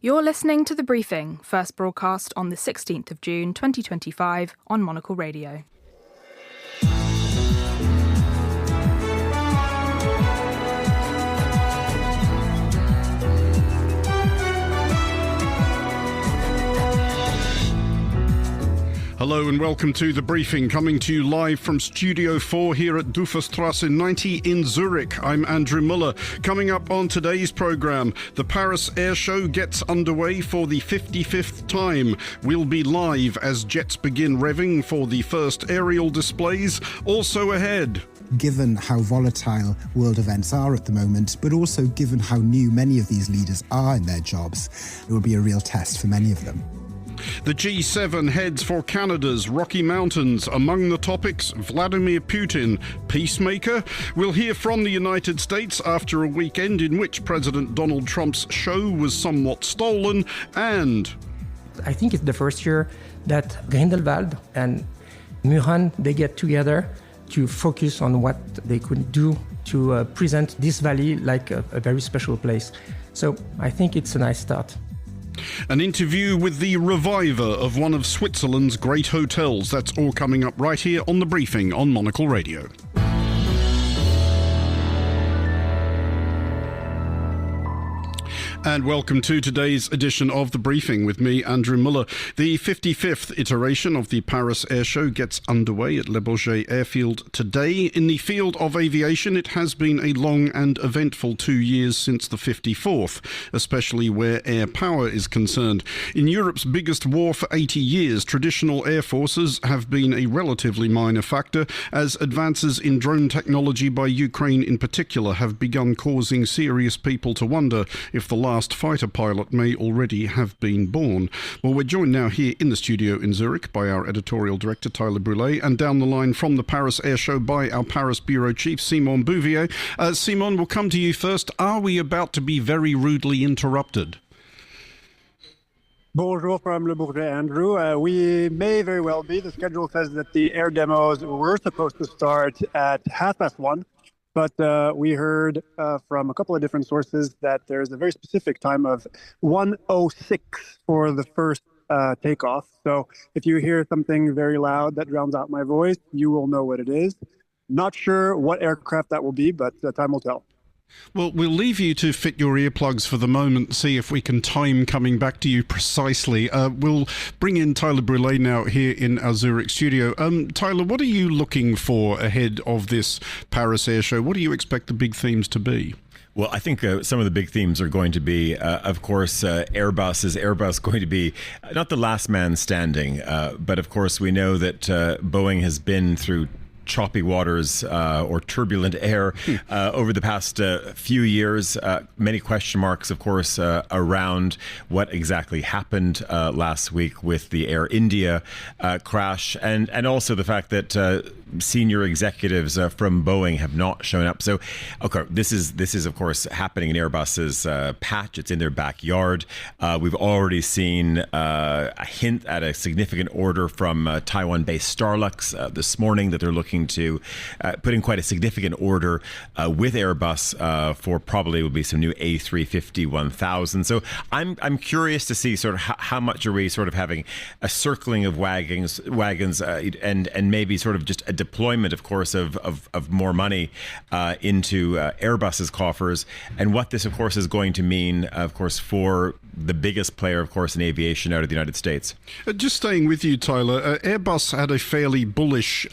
You're listening to The Briefing, first broadcast on the 16th of June 2025 on Monocle Radio. Hello and welcome to The Briefing, coming to you live from Studio 4 here at Duferstrasse 90 in Zurich. I'm Andrew Muller. Coming up on today's programme, the Paris Air Show gets underway for the 55th time. We'll be live as jets begin revving for the first aerial displays. Also ahead, given how volatile world events are at the moment, but also given how new many of these leaders are in their jobs, it will be a real test for many of them. The G7 heads for Canada's Rocky Mountains. Among the topics, Vladimir Putin, peacemaker. We'll hear from the United States after a weekend in which President Donald Trump's show was somewhat stolen, and I think it's the first year that Grindelwald and Muran, they get together to focus on what they could do to present this valley like a very special place. So I think it's a nice start. An interview with the reviver of one of Switzerland's great hotels. That's all coming up right here on The Briefing on Monocle Radio. And welcome to today's edition of The Briefing with me, Andrew Muller. The 55th iteration of the Paris Air Show gets underway at Le Bourget Airfield today. In the field of aviation, it has been a long and eventful 2 years since the 54th, especially where air power is concerned. In Europe's biggest war for 80 years, traditional air forces have been a relatively minor factor, as advances in drone technology by Ukraine in particular have begun causing serious people to wonder if the last fighter pilot may already have been born. Well, we're joined now here in the studio in Zurich by our editorial director, Tyler Brûlé, and down the line from the Paris Air Show by our Paris bureau chief, Simon Bouvier. Simon, we'll come to you first. Are we about to be very rudely interrupted? Bonjour from Le Bourget, Andrew. We may very well be. The schedule says that the air demos were supposed to start at 1:30. But we heard from a couple of different sources that there's a very specific time of 1:06 for the first takeoff. So if you hear something very loud that drowns out my voice, you will know what it is. Not sure what aircraft that will be, but time will tell. Well, we'll leave you to fit your earplugs for the moment, see if we can time coming back to you precisely. We'll bring in Tyler Brûlé now here in our Zurich studio. Tyler, what are you looking for ahead of this Paris Air Show? What do you expect the big themes to be? Well, I think some of the big themes are going to be, of course, Airbus. Is Airbus going to be not the last man standing? But of course, we know that Boeing has been through choppy waters or turbulent air over the past few years. Many question marks, of course, around what exactly happened last week with the Air India crash, and also the fact that senior executives from Boeing have not shown up. So, okay, this is of course happening in Airbus's patch. It's in their backyard. We've already seen a hint at a significant order from Taiwan-based Starlux this morning that they're looking to put in quite a significant order with Airbus for probably will be some new A350-1000. So I'm curious to see sort of how much are we sort of having a circling of wagons and maybe sort of just a deployment, of course, of more money into Airbus's coffers, and what this, of course, is going to mean, of course, for the biggest player, of course, in aviation out of the United States. Just staying with you, Tyler, Airbus had a fairly bullish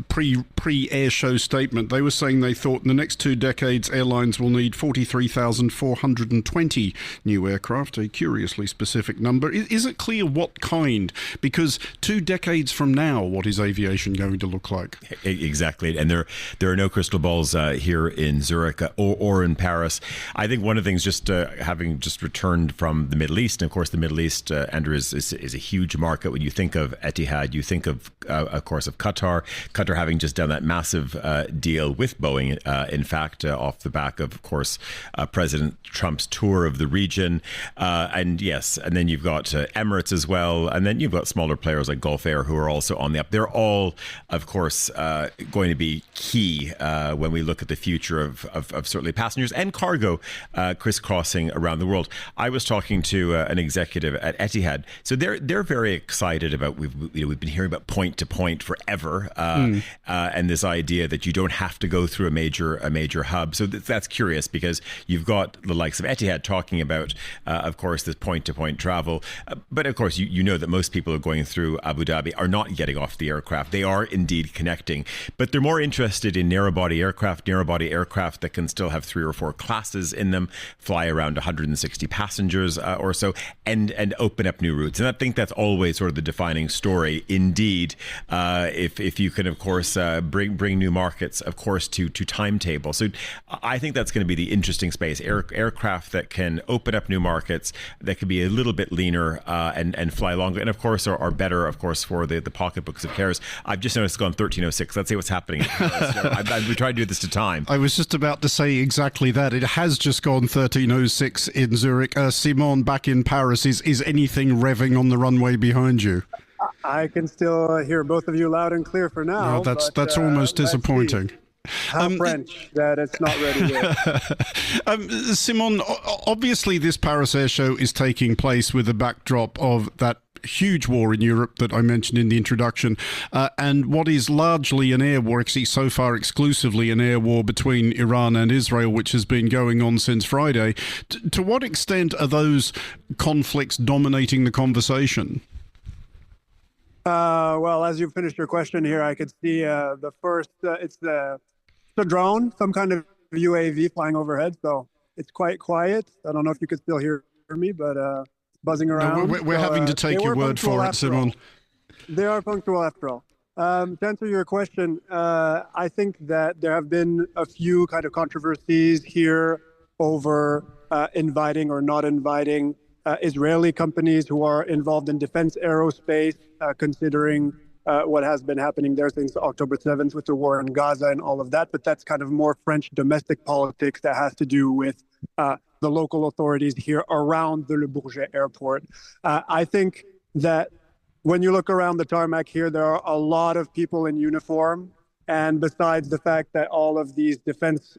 pre-air show statement. They were saying they thought in the next 2 decades airlines will need 43,420 new aircraft, a curiously specific number. Is it clear what kind? Because 2 decades from now, what is aviation going to look like? Exactly, and there are no crystal balls here in Zurich or in Paris. I think one of the things, just having just returned from the Middle East, and of course the Middle East, Andrew, is a huge market. When you think of Etihad, you think of course of Qatar having just done that massive deal with Boeing, in fact, off the back of course President Trump's tour of the region, and yes, and then you've got Emirates as well, and then you've got smaller players like Gulf Air who are also on the up. They're all, of course, course, going to be key when we look at the future of certainly passengers and cargo crisscrossing around the world. I was talking to an executive at Etihad, so they're very excited about. We've been hearing about point to point forever, and this idea that you don't have to go through a major hub. So that's curious because you've got the likes of Etihad talking about, of course, this point to point travel, but of course you know that most people who are going through Abu Dhabi are not getting off the aircraft. They are indeed connecting, but they're more interested in narrow body aircraft that can still have 3 or 4 classes in them, fly around 160 passengers or so, and open up new routes. And I think that's always sort of the defining story. Indeed, if you can, of course, bring new markets, of course, to timetable. So I think that's going to be the interesting space. Aircraft that can open up new markets, that can be a little bit leaner and fly longer, and of course are better, of course, for the pocketbooks of carriers. I've just noticed it's gone 13:06. Let's see what's happening. We try to do this to time. I was just about to say exactly that. It has just gone 13:06 in Zurich. Simon, back in Paris, is anything revving on the runway behind you? I can still hear both of you loud and clear for now. No, that's almost disappointing. How French that it's not ready yet. Simon, obviously this Paris Air Show is taking place with the backdrop of that huge war in Europe that I mentioned in the introduction, and what is largely an air war, actually so far exclusively an air war between Iran and Israel, which has been going on since Friday. To what extent are those conflicts dominating the conversation? Well, as you finished your question here, I could see the first, it's the drone, some kind of UAV flying overhead. So it's quite quiet. I don't know if you could still hear me, but buzzing around. No, we're having to take your word for it, Simon. They are punctual after all. To answer your question, I think that there have been a few kind of controversies here over inviting or not inviting Israeli companies who are involved in defense aerospace, considering what has been happening there since October 7th with the war in Gaza and all of that. But that's kind of more French domestic politics that has to do with the local authorities here around the Le Bourget airport. I think that when you look around the tarmac here, there are a lot of people in uniform. And besides the fact that all of these defense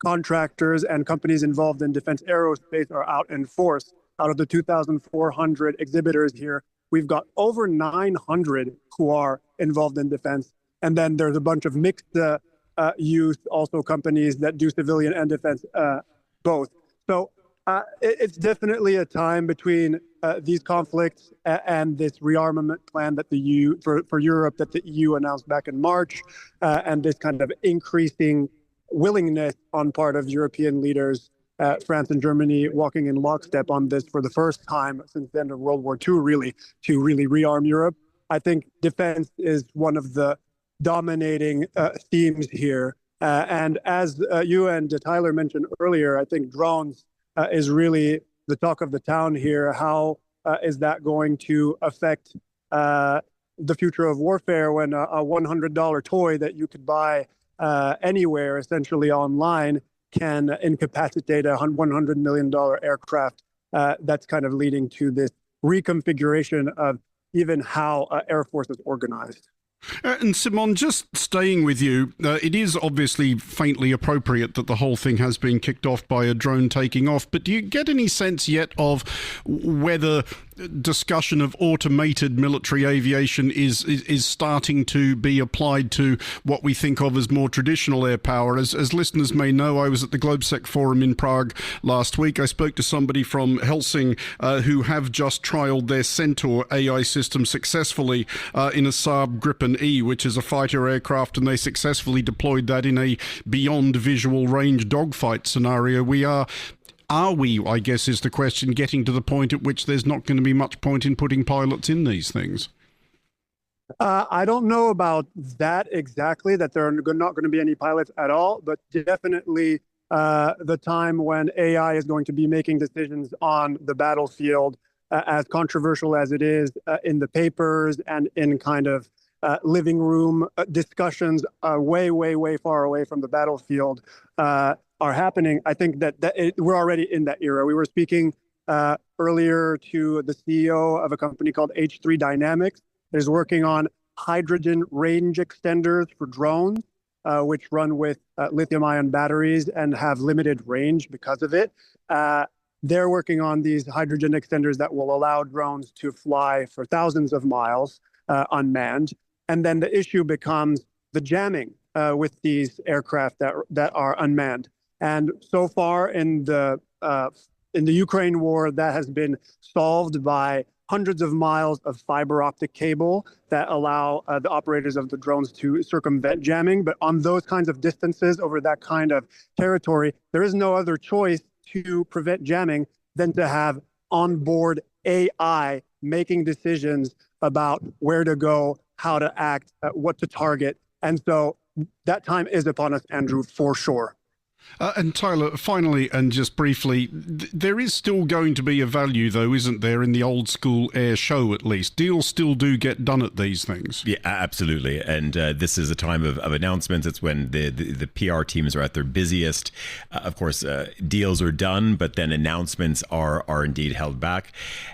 contractors and companies involved in defense aerospace are out in force, out of the 2,400 exhibitors here, we've got over 900 who are involved in defense. And then there's a bunch of mixed use, also companies that do civilian and defense both. So it's definitely a time between these conflicts and this rearmament plan that the EU, for Europe, that the EU announced back in March, and this kind of increasing willingness on part of European leaders, France and Germany walking in lockstep on this for the first time since the end of World War II, really, to really rearm Europe. I think defense is one of the dominating themes here. And as you and Tyler mentioned earlier, I think drones is really the talk of the town here. How is that going to affect the future of warfare when a $100 toy that you could buy anywhere, essentially online, can incapacitate a $100 million aircraft? That's kind of leading to this reconfiguration of even how Air Force is organized. And Simon, just staying with you, it is obviously faintly appropriate that the whole thing has been kicked off by a drone taking off, but do you get any sense yet of whether discussion of automated military aviation is starting to be applied to what we think of as more traditional air power? As listeners may know, I was at the GlobeSec Forum in Prague last week. I spoke to somebody from Helsing who have just trialed their Centaur AI system successfully in a Saab Gripen E, which is a fighter aircraft, and they successfully deployed that in a beyond visual range dogfight scenario. Are we, I guess is the question, getting to the point at which there's not going to be much point in putting pilots in these things? I don't know about that exactly, that there are not going to be any pilots at all, but definitely the time when AI is going to be making decisions on the battlefield, as controversial as it is in the papers and in kind of living room discussions way, way, way far away from the battlefield are happening. I think that we're already in that era. We were speaking earlier to the CEO of a company called H3 Dynamics that is working on hydrogen range extenders for drones, which run with lithium-ion batteries and have limited range because of it. They're working on these hydrogen extenders that will allow drones to fly for thousands of miles unmanned. And then the issue becomes the jamming with these aircraft that are unmanned. And so far in the Ukraine war, that has been solved by hundreds of miles of fiber optic cable that allow the operators of the drones to circumvent jamming. But on those kinds of distances over that kind of territory, there is no other choice to prevent jamming than to have onboard AI making decisions about where to go, how to act, what to target. And so that time is upon us, Andrew, for sure. And Tyler, finally, and just briefly, there is still going to be a value, though, isn't there, in the old school air show, at least? Deals still do get done at these things. Yeah, absolutely. And this is a time of announcements. It's when the PR teams are at their busiest. Of course, deals are done, but then announcements are indeed held back.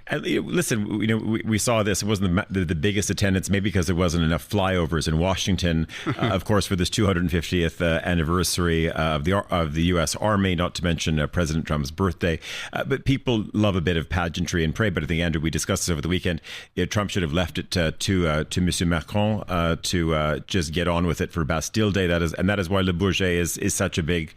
And listen, we saw this. It wasn't the biggest attendance, maybe because there wasn't enough flyovers in Washington, of course, for this 250th anniversary of the U.S. Army, not to mention President Trump's birthday. But people love a bit of pageantry and parade. But I think, Andrew, we discussed this over the weekend. Trump should have left it to Monsieur Macron to just get on with it for Bastille Day. That is why Le Bourget is such a big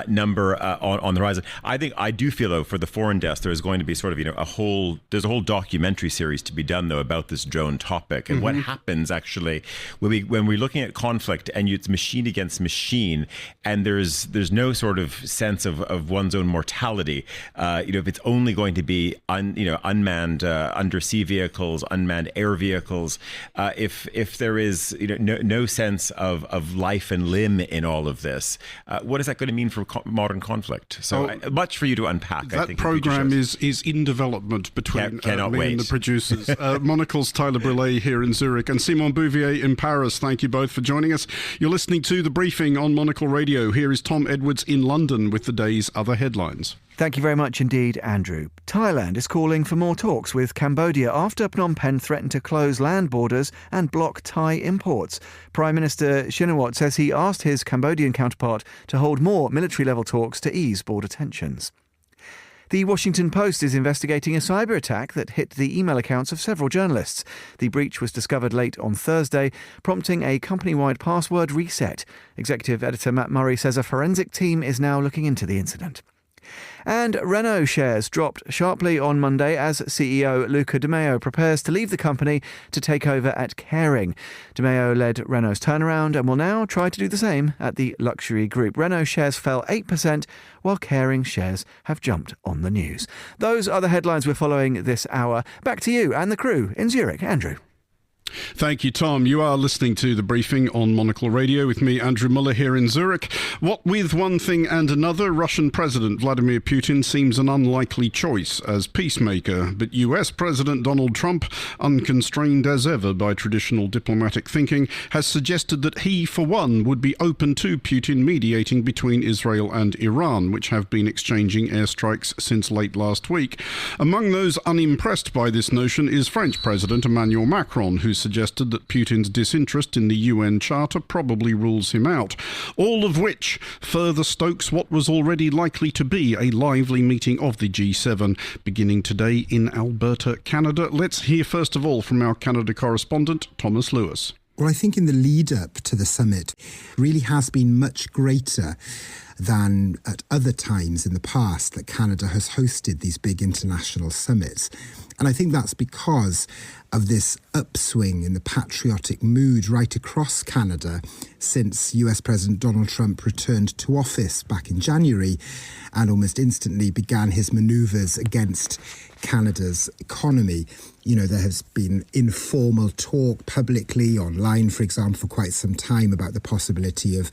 number on the horizon. I do feel, though, for the foreign desk, there's going to be sort of a whole documentary series to be done, though, about this drone topic and what happens actually when we're looking at conflict and it's machine against machine, and there's no sort of sense of one's own mortality. If it's only going to be unmanned undersea vehicles, unmanned air vehicles, if there is no sense of life and limb in all of this, what is that going to mean for modern conflict? So much for you to unpack. That I think program is in development between me and the producers. Monocle's Tyler Brûlé here in Zurich and Simon Bouvier in Paris. Thank you both for joining us. You're listening to The Briefing on Monocle Radio. Here is Tom Edwards in London with the day's other headlines. Thank you very much indeed, Andrew. Thailand is calling for more talks with Cambodia after Phnom Penh threatened to close land borders and block Thai imports. Prime Minister Shinawatra says he asked his Cambodian counterpart to hold more military-level talks to ease border tensions. The Washington Post is investigating a cyber attack that hit the email accounts of several journalists. The breach was discovered late on Thursday, prompting a company-wide password reset. Executive editor Matt Murray says a forensic team is now looking into the incident. And Renault shares dropped sharply on Monday as CEO Luca De Meo prepares to leave the company to take over at Kering. De Meo led Renault's turnaround and will now try to do the same at the luxury group. Renault shares fell 8%, while Kering shares have jumped on the news. Those are the headlines we're following this hour. Back to you and the crew in Zurich. Andrew. Thank you, Tom. You are listening to The Briefing on Monocle Radio with me, Andrew Muller, here in Zurich. What with one thing and another, Russian President Vladimir Putin seems an unlikely choice as peacemaker. But US President Donald Trump, unconstrained as ever by traditional diplomatic thinking, has suggested that he, for one, would be open to Putin mediating between Israel and Iran, which have been exchanging airstrikes since late last week. Among those unimpressed by this notion is French President Emmanuel Macron, who suggested that Putin's disinterest in the UN Charter probably rules him out. All of which further stokes what was already likely to be a lively meeting of the G7 beginning today in Alberta, Canada. Let's hear first of all from our Canada correspondent, Thomas Lewis. Well, I think in the lead-up to the summit really has been much greater than at other times in the past that Canada has hosted these big international summits. And I think that's because of this upswing in the patriotic mood right across Canada since US President Donald Trump returned to office back in January and almost instantly began his manoeuvres against Canada's economy. You know, there has been informal talk publicly online, for example, for quite some time about the possibility of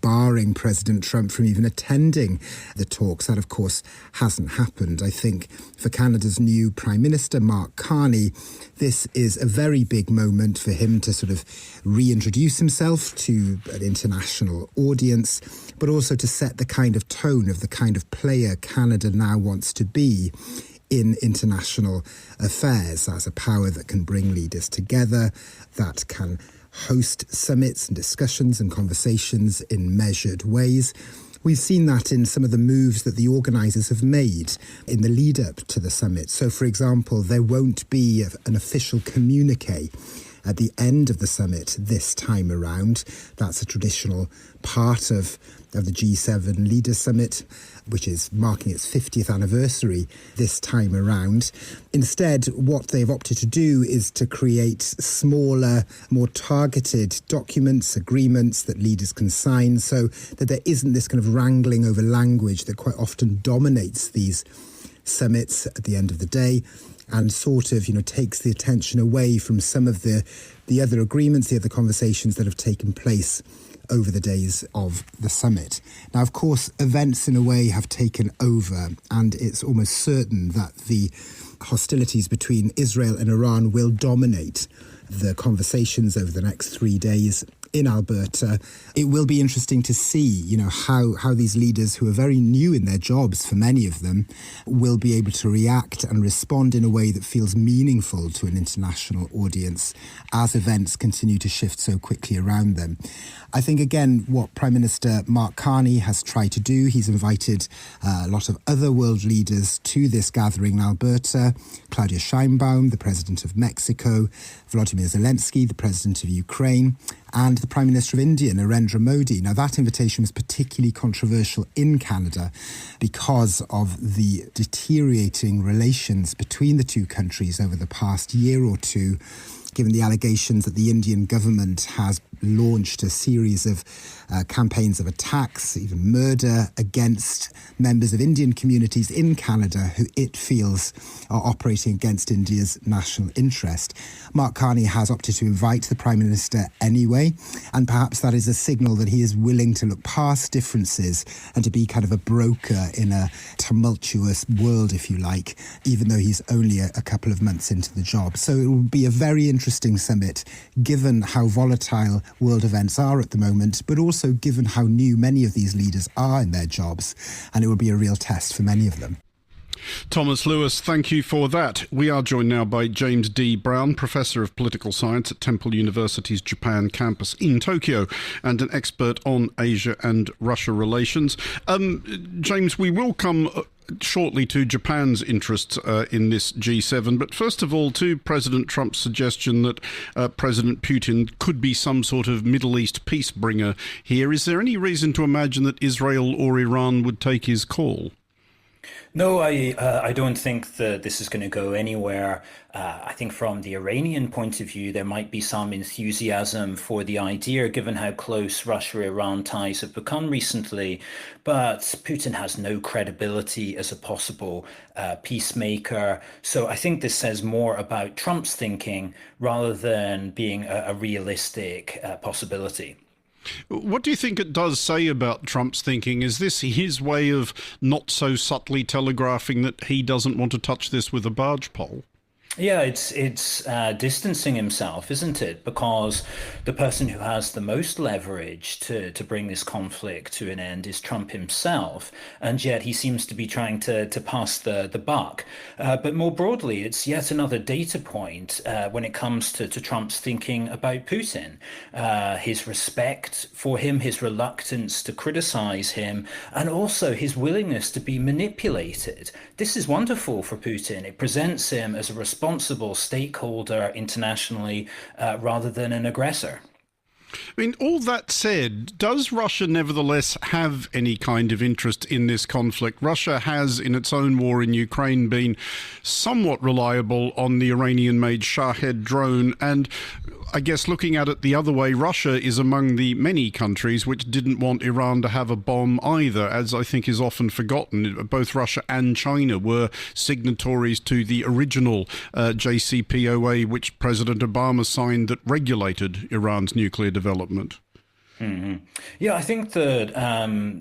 barring President Trump from even attending the talks. That, of course, hasn't happened. I think for Canada's new Prime Minister, Mark Carney, this is a very big moment for him to sort of reintroduce himself to an international audience, but also to set the kind of tone of the kind of player Canada now wants to be in international affairs as a power that can bring leaders together, that can host summits and discussions and conversations in measured ways. We've seen that in some of the moves that the organisers have made in the lead up to the summit. So, for example, there won't be an official communique at the end of the summit this time around. That's a traditional part of the G7 Leaders Summit, which is marking its 50th anniversary this time around. Instead, what they've opted to do is to create smaller, more targeted documents, agreements that leaders can sign, so that there isn't this kind of wrangling over language that quite often dominates these summits at the end of the day, and sort of, takes the attention away from some of the other agreements, the other conversations that have taken place over the days of the summit. Now, of course, events in a way have taken over, and it's almost certain that the hostilities between Israel and Iran will dominate the conversations over the next 3 days in Alberta. It will be interesting to see, how these leaders, who are very new in their jobs for many of them, will be able to react and respond in a way that feels meaningful to an international audience as events continue to shift so quickly around them. I think, again, what Prime Minister Mark Carney has tried to do, he's invited a lot of other world leaders to this gathering in Alberta. Claudia Sheinbaum, the President of Mexico, Volodymyr Zelensky, the President of Ukraine, and the Prime Minister of India, Narendra Modi. Now, that invitation was particularly controversial in Canada because of the deteriorating relations between the two countries over the past year or two, given the allegations that the Indian government has launched a series of campaigns of attacks, even murder, against members of Indian communities in Canada who it feels are operating against India's national interest. Mark Carney has opted to invite the Prime Minister anyway, and perhaps that is a signal that he is willing to look past differences and to be kind of a broker in a tumultuous world, if you like, even though he's only a couple of months into the job. So it will be a very interesting summit, given how volatile world events are at the moment, but also given how new many of these leaders are in their jobs, and it will be a real test for many of them. Thomas Lewis, thank you for that. We are joined now by James D. Brown, Professor of Political Science at Temple University's Japan campus in Tokyo and an expert on Asia and Russia relations. James, we will come shortly to Japan's interests in this G7, but first of all to President Trump's suggestion that President Putin could be some sort of Middle East peace bringer here. Is there any reason to imagine that Israel or Iran would take his call? No, I don't think that this is going to go anywhere. I think from the Iranian point of view, there might be some enthusiasm for the idea, given how close Russia-Iran ties have become recently. But Putin has no credibility as a possible peacemaker. So I think this says more about Trump's thinking rather than being a realistic possibility. What do you think it does say about Trump's thinking? Is this his way of not so subtly telegraphing that he doesn't want to touch this with a barge pole? Yeah, it's distancing himself, isn't it? Because the person who has the most leverage to bring this conflict to an end is Trump himself, and yet he seems to be trying to pass the buck. But more broadly, it's yet another data point when it comes to Trump's thinking about Putin, his respect for him, his reluctance to criticize him, and also his willingness to be manipulated. This is wonderful for Putin. It presents him as a responsible stakeholder internationally rather than an aggressor. I mean, all that said, does Russia nevertheless have any kind of interest in this conflict? Russia has, in its own war in Ukraine, been somewhat reliable on the Iranian-made Shahed drone, and I guess looking at it the other way, Russia is among the many countries which didn't want Iran to have a bomb either, as I think is often forgotten. Both Russia and China were signatories to the original JCPOA, which President Obama signed, that regulated Iran's nuclear development. Mm-hmm. Yeah, I think that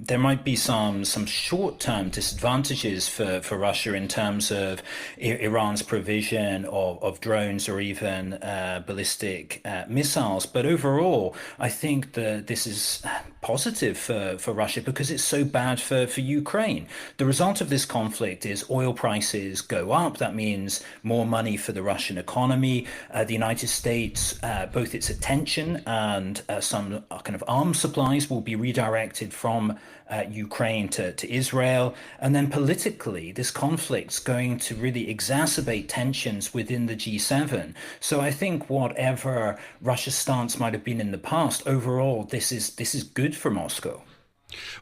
there might be some short-term disadvantages for Russia in terms of Iran's provision of drones or even ballistic missiles. But overall, I think that this is positive for Russia because it's so bad for Ukraine. The result of this conflict is oil prices go up. That means more money for the Russian economy. The United States, both its attention and some kind of arms supplies will be redirected from Ukraine to Israel. And then politically, this conflict's going to really exacerbate tensions within the G7. So I think whatever Russia's stance might have been in the past, overall, this is good for Moscow.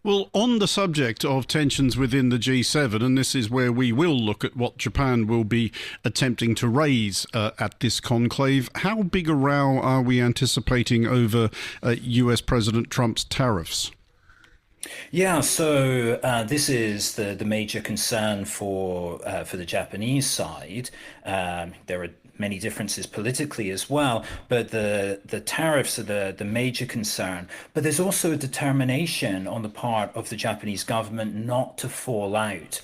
Well, on the subject of tensions within the G7, and this is where we will look at what Japan will be attempting to raise at this conclave, how big a row are we anticipating over US President Trump's tariffs? Yeah, so this is the major concern for the Japanese side. There are many differences politically as well, but the tariffs are the major concern. But there's also a determination on the part of the Japanese government not to fall out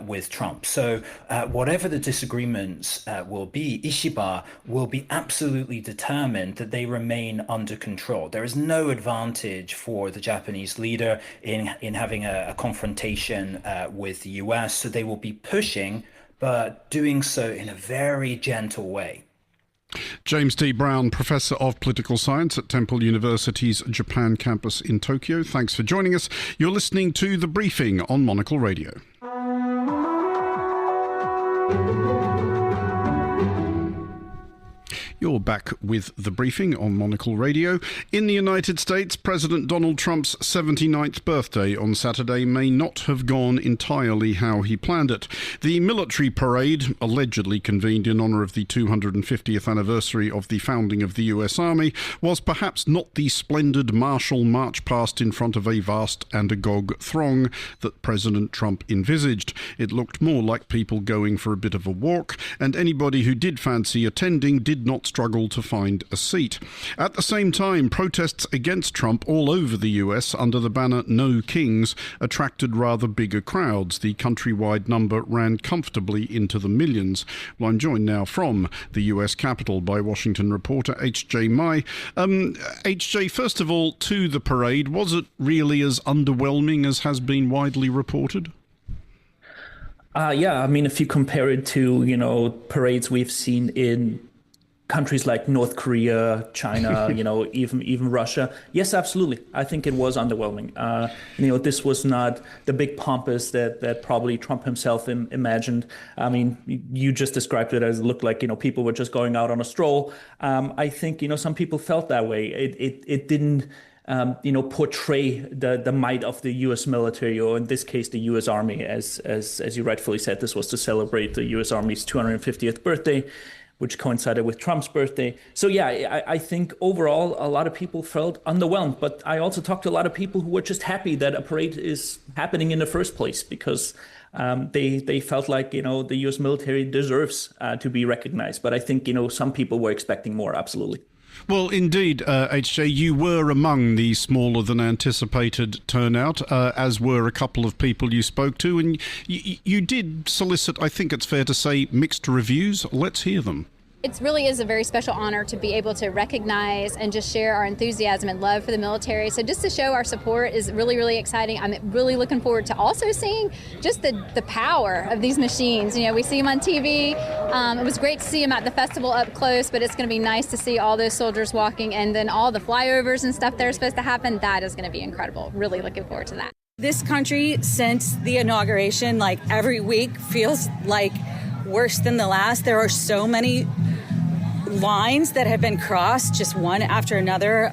with Trump. So whatever the disagreements will be, Ishiba will be absolutely determined that they remain under control. There is no advantage for the Japanese leader in having a confrontation with the US, so they will be pushing, but doing so in a very gentle way. James D. Brown, Professor of Political Science at Temple University's Japan campus in Tokyo. Thanks for joining us. You're listening to The Briefing on Monocle Radio. You're back with The Briefing on Monocle Radio. In the United States, President Donald Trump's 79th birthday on Saturday may not have gone entirely how he planned it. The military parade, allegedly convened in honour of the 250th anniversary of the founding of the US Army, was perhaps not the splendid martial march past in front of a vast and agog throng that President Trump envisaged. It looked more like people going for a bit of a walk, and anybody who did fancy attending did not struggle to find a seat. At the same time, protests against Trump all over the US under the banner No Kings attracted rather bigger crowds. The countrywide number ran comfortably into the millions. Well, I'm joined now from the US Capitol by Washington reporter H.J. Mai. H.J., first of all, to the parade, was it really as underwhelming as has been widely reported? Yeah, I mean, if you compare it to, parades we've seen in countries like North Korea, China, even Russia. Yes, absolutely. I think it was underwhelming. This was not the big pompous that probably Trump himself imagined. I mean, you just described it as it looked like, people were just going out on a stroll. I think, some people felt that way. It didn't, portray the might of the U.S. military, or in this case, the U.S. Army. As you rightfully said, this was to celebrate the U.S. Army's 250th birthday, which coincided with Trump's birthday. So yeah, I think overall, a lot of people felt underwhelmed, but I also talked to a lot of people who were just happy that a parade is happening in the first place, because they felt like, the U.S. military deserves to be recognized. But I think, some people were expecting more, absolutely. Well, indeed, H.J., you were among the smaller than anticipated turnout, as were a couple of people you spoke to, and you did solicit, I think it's fair to say, mixed reviews. Let's hear them. It really is a very special honor to be able to recognize and just share our enthusiasm and love for the military. So just to show our support is really, really exciting. I'm really looking forward to also seeing just the power of these machines. We see them on TV. It was great to see them at the festival up close, but it's going to be nice to see all those soldiers walking, and then all the flyovers and stuff that are supposed to happen. That is going to be incredible. Really looking forward to that. This country, since the inauguration, like every week, feels like worse than the last. There are so many lines that have been crossed, just one after another.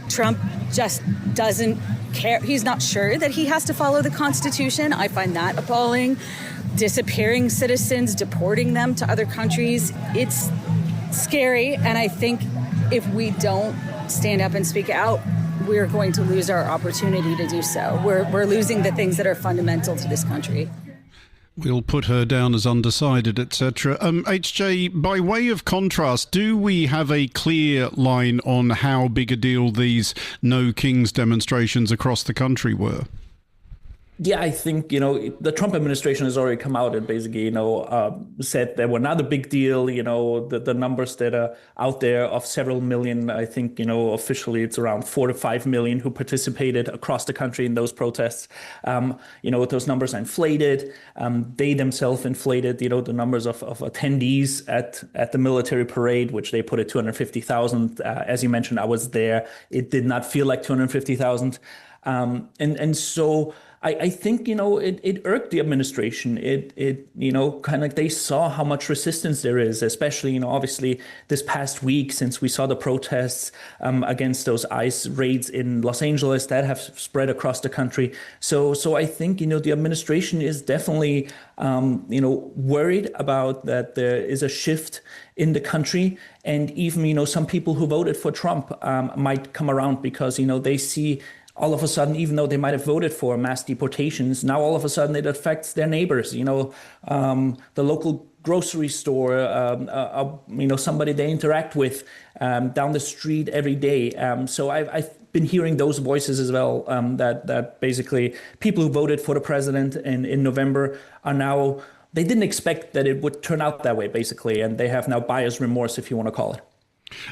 Trump just doesn't care. He's not sure that he has to follow the Constitution. I find that appalling. Disappearing citizens, deporting them to other countries. It's scary. And I think if we don't stand up and speak out, we're going to lose our opportunity to do so. We're losing the things that are fundamental to this country. We'll put her down as undecided, etc. HJ, by way of contrast, do we have a clear line on how big a deal these No Kings demonstrations across the country were? Yeah, I think, the Trump administration has already come out and basically, said they were not a big deal. The numbers that are out there of several million, I think, officially it's around 4 to 5 million who participated across the country in those protests. Those numbers are inflated. They themselves inflated, the numbers of attendees at the military parade, which they put at 250,000. As you mentioned, I was there. It did not feel like 250,000. And so I think, it irked the administration. It kind of they saw how much resistance there is, especially, obviously this past week since we saw the protests against those ICE raids in Los Angeles that have spread across the country. So I think, the administration is definitely, worried about that there is a shift in the country. And even, some people who voted for Trump might come around because, they see all of a sudden, even though they might have voted for mass deportations, now all of a sudden it affects their neighbors, the local grocery store, somebody they interact with down the street every day. So I've been hearing those voices as well, that basically people who voted for the president in November are now, they didn't expect that it would turn out that way, basically, and they have now buyer's remorse, if you want to call it.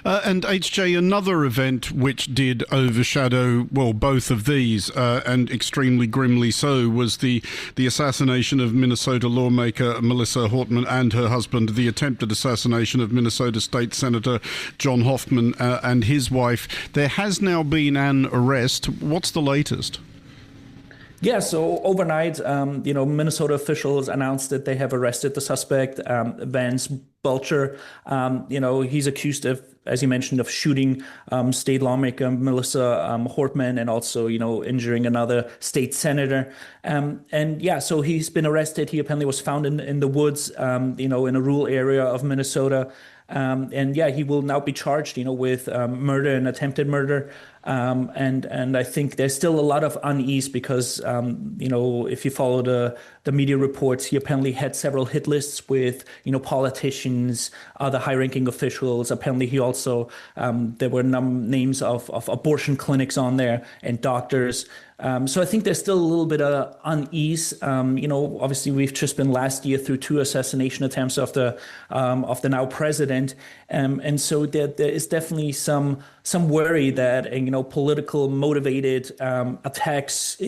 And HJ, another event which did overshadow, well, both of these, and extremely grimly so, was the assassination of Minnesota lawmaker Melissa Hortman and her husband, the attempted assassination of Minnesota State Senator John Hoffman and his wife. There has now been an arrest. What's the latest? Yeah, so overnight, Minnesota officials announced that they have arrested the suspect, Vance Bulcher. He's accused of, as you mentioned, of shooting state lawmaker Melissa Hortman and also, injuring another state senator. So he's been arrested. He apparently was found in the woods, in a rural area of Minnesota. He will now be charged, with murder and attempted murder. And I think there's still a lot of unease because, if you follow the media reports, he apparently had several hit lists with, politicians, other high-ranking officials. Apparently, he also, there were names of abortion clinics on there and doctors. So I think there's still a little bit of unease. Obviously, we've just been last year through 2 assassination attempts of the now president. And so there is definitely some worry that, political motivated attacks,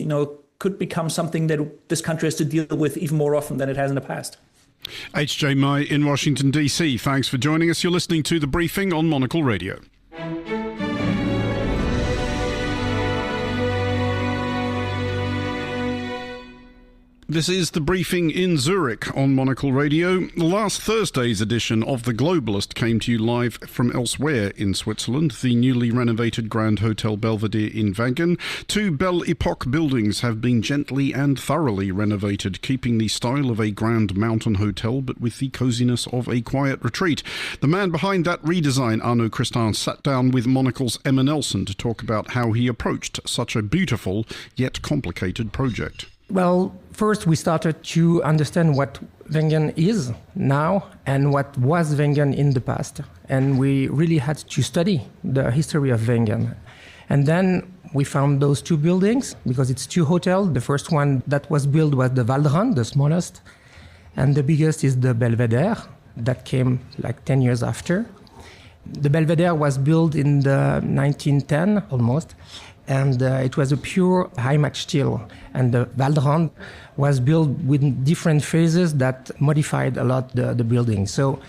could become something that this country has to deal with even more often than it has in the past. HJ Mai in Washington, D.C. Thanks for joining us. You're listening to The Briefing on Monocle Radio. This is The Briefing in Zürich on Monocle Radio. Last Thursday's edition of The Globalist came to you live from elsewhere in Switzerland. The newly renovated Grand Hotel Belvedere in Wengen. 2 Belle Epoque buildings have been gently and thoroughly renovated, keeping the style of a grand mountain hotel but with the coziness of a quiet retreat. The man behind that redesign, Arnaud Christin, sat down with Monocle's Emma Nelson to talk about how he approached such a beautiful yet complicated project. Well, first we started to understand what Wengen is now and what was Wengen in the past. And we really had to study the history of Wengen. And then we found those 2 buildings because it's 2 hotels. The first one that was built was the Waldron, the smallest. And the biggest is the Belvedere that came like 10 years after. The Belvedere was built in the 1910 almost. And it was a pure high-max steel. And the Waldron was built with different phases that modified a lot the building. So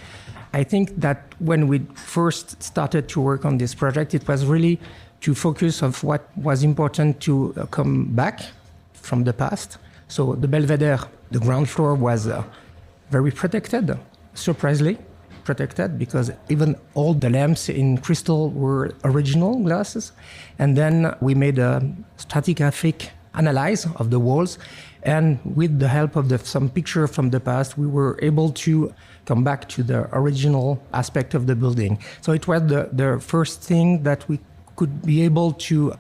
I think that when we first started to work on this project, it was really to focus on what was important to come back from the past. So the Belvedere, the ground floor was very protected, surprisingly protected, because even all the lamps in crystal were original glasses. And then we made a stratigraphic analysis of the walls. And with the help of some picture from the past, we were able to come back to the original aspect of the building. So it was the first thing that we could be able to,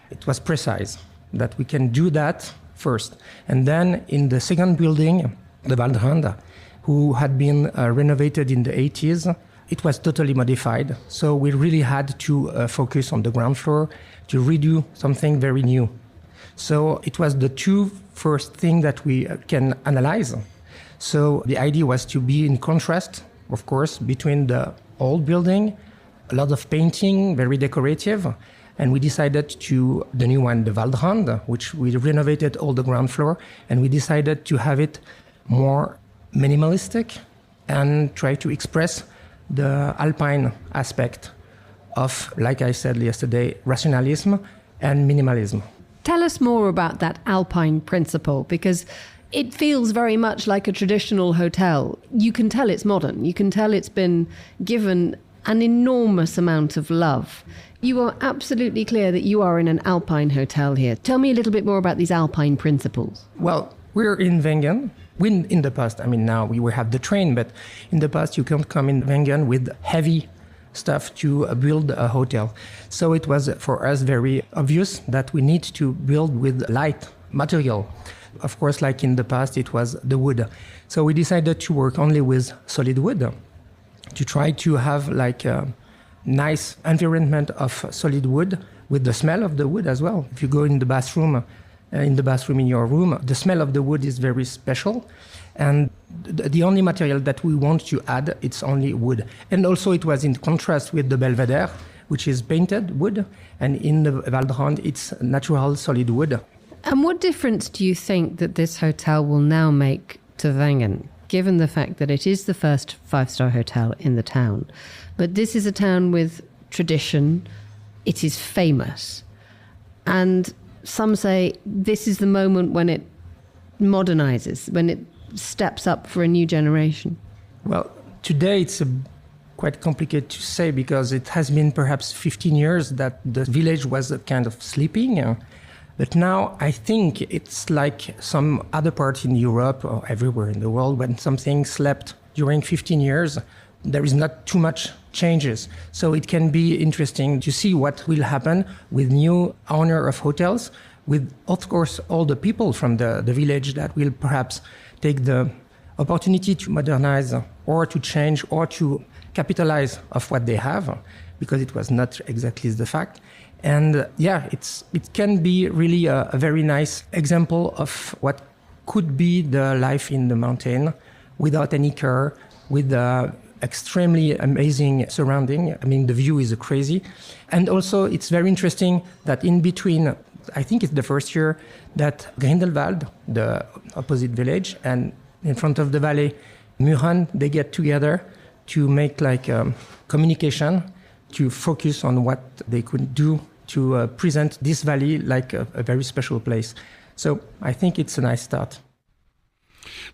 it was precise, that we can do that first. And then in the second building, the Waldrand, who had been renovated in the 80s. It was totally modified. So we really had to focus on the ground floor to redo something very new. So it was the two first things that we can analyze. So the idea was to be in contrast, of course, between the old building, a lot of painting, very decorative, and we decided to the new one, the Waldrand, which we renovated all the ground floor, and we decided to have it more minimalistic and try to express the alpine aspect of, like I said yesterday, rationalism and minimalism. Tell us more about that alpine principle, because it feels very much like a traditional hotel. You can tell it's modern. You can tell it's been given an enormous amount of love. You are absolutely clear that you are in an alpine hotel here. Tell me a little bit more about these alpine principles. Well, we're in Wengen. In the past, now we have the train, but in the past you can't come in Wengen with heavy stuff to build a hotel. So it was for us very obvious that we need to build with light material. Of course, like in the past, it was the wood. So we decided to work only with solid wood to try to have like a nice environment of solid wood with the smell of the wood as well. If you go in the bathroom in your room, the smell of the wood is very special. And the only material that we want to add, it's only wood. And also it was in contrast with the Belvedere, which is painted wood. And in the Waldrand, it's natural solid wood. And what difference do you think that this hotel will now make to Wengen, given the fact that it is the first five-star hotel in the town? But this is a town with tradition. It is famous. And some say this is the moment when it modernizes, when it steps up for a new generation. Well, today it's quite complicated to say because it has been perhaps 15 years that the village was kind of sleeping. But now I think it's like some other part in Europe or everywhere in the world when something slept during 15 years, there is not too much changes. So it can be interesting to see what will happen with new owner of hotels, with, of course, all the people from the village that will perhaps take the opportunity to modernize or to change or to capitalize of what they have, because it was not exactly the fact. And it can be really a very nice example of what could be the life in the mountain without any care, with extremely amazing surrounding. The view is crazy. And also it's very interesting that in between, I think it's the first year that Grindelwald, the opposite village, and in front of the valley, Mürren, they get together to make like communication, to focus on what they could do to present this valley like a very special place. So I think it's a nice start.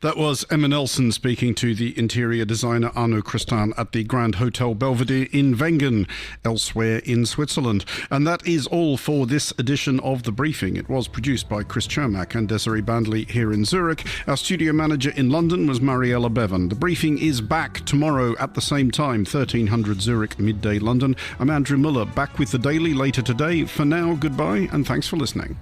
That was Emma Nelson speaking to the interior designer Arnaud Christin at the Grand Hotel Belvedere in Wengen, elsewhere in Switzerland. And that is all for this edition of The Briefing. It was produced by Chris Chermak and Desiree Bandley here in Zurich. Our studio manager in London was Mariella Bevan. The Briefing is back tomorrow at the same time, 1300 Zurich, midday London. I'm Andrew Muller, back with the Daily later today. For now, goodbye and thanks for listening.